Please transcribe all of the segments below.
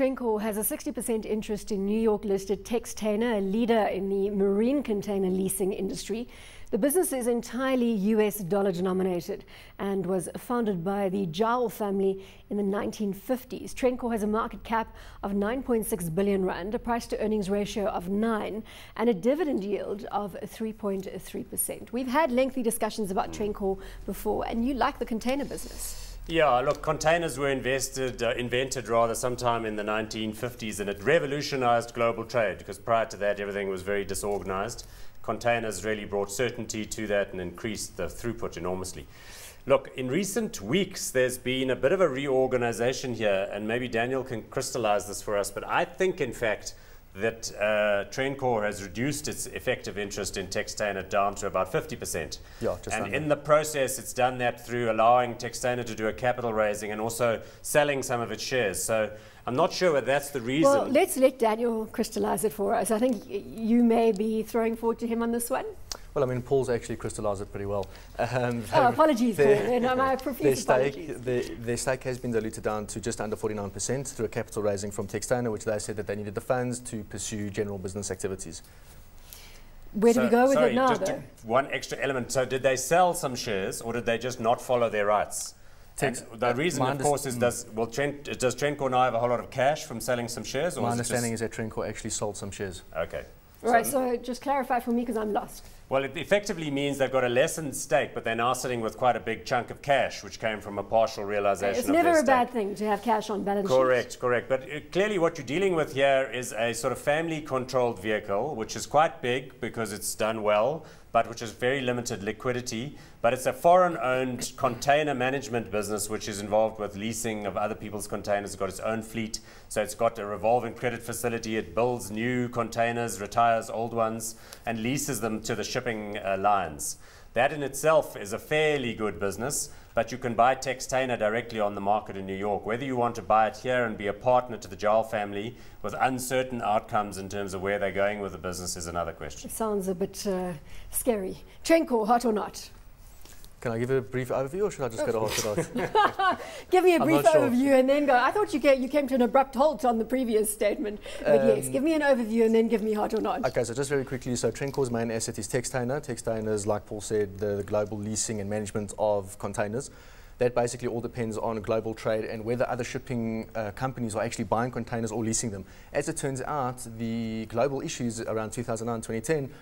Trencor has a 60% interest in New York-listed Textainer, a leader in the marine container leasing industry. The business is entirely US dollar denominated and was founded by the Jowell family in the 1950s. Trencor has a market cap of 9.6 billion rand, a price to earnings ratio of 9 and a dividend yield of 3.3%. We've had lengthy discussions about Trencor before, and you like the container business. Yeah, look, containers were invented sometime in the 1950s, and it revolutionized global trade because prior to that everything was very disorganized. Containers really brought certainty to that and increased the throughput enormously. Look, in recent weeks there's been a bit of a reorganization here, and maybe Daniel can crystallize this for us, but I think in fact that Trencor has reduced its effective interest in Textainer down to about 50%. Yeah, and in the process it's done that through allowing Textainer to do a capital raising and also selling some of its shares. So I'm not sure whether that's the reason. Well, let's let Daniel crystallize it for us. I think you may be throwing forward to him on this one. Well, I mean, Paul's actually crystallised it pretty well. Apologies, Paul. No, my profuse apologies. Their stake has been diluted down to just under 49% through a capital raising from Textainer, which they said that they needed the funds to pursue general business activities. Where do we go with it now, just one extra element. So did they sell some shares, or did they just not follow their rights? The reason, of course, is does Trencor now have a whole lot of cash from selling some shares? Or my understanding is that Trencor actually sold some shares. Okay. All right, so just clarify for me because I'm lost. Well, it effectively means they've got a lessened stake, but they're now sitting with quite a big chunk of cash, which came from a partial realization of their stake. It's never a bad thing to have cash on balance sheet. Correct. But clearly what you're dealing with here is a sort of family-controlled vehicle, which is quite big because it's done well, but which has very limited liquidity. But it's a foreign-owned container management business which is involved with leasing of other people's containers. It's got its own fleet, so it's got a revolving credit facility. It builds new containers, retires old ones, and leases them to the shipping lines. That in itself is a fairly good business, but you can buy Textainer directly on the market in New York. Whether you want to buy it here and be a partner to the Jowell family with uncertain outcomes in terms of where they're going with the business is another question. It sounds a bit scary. Trencor, hot or not? Can I give a brief overview, or should I just go to hot? Give me a brief overview and then go. I thought you came to an abrupt halt on the previous statement. But yes, give me an overview and then give me hot or not. Okay, so just very quickly, so Trencor's main asset is Textainer. Textainer is, like Paul said, the global leasing and management of containers. That basically all depends on global trade and whether other shipping companies are actually buying containers or leasing them. As it turns out, the global issues around 2009, 2010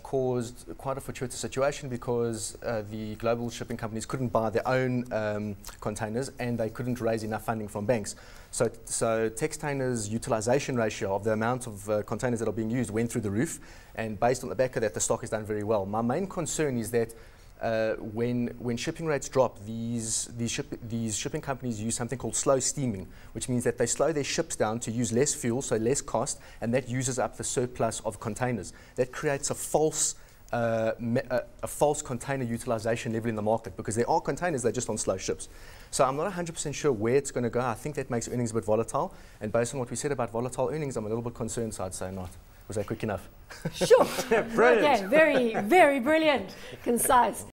caused quite a fortuitous situation because the global shipping companies couldn't buy their own containers and they couldn't raise enough funding from banks. So Textainer's utilization ratio of the amount of containers that are being used went through the roof, and based on the back of that, the stock has done very well. My main concern is that when shipping rates drop, these shipping companies use something called slow steaming, which means that they slow their ships down to use less fuel, so less cost, and that uses up the surplus of containers. That creates a false container utilization level in the market because there are containers, they're just on slow ships. So I'm not 100% sure where it's going to go. I think that makes earnings a bit volatile, and based on what we said about volatile earnings, I'm a little bit concerned, so I'd say not. Was that quick enough? Sure. Brilliant. Okay, very, very brilliant. Concise.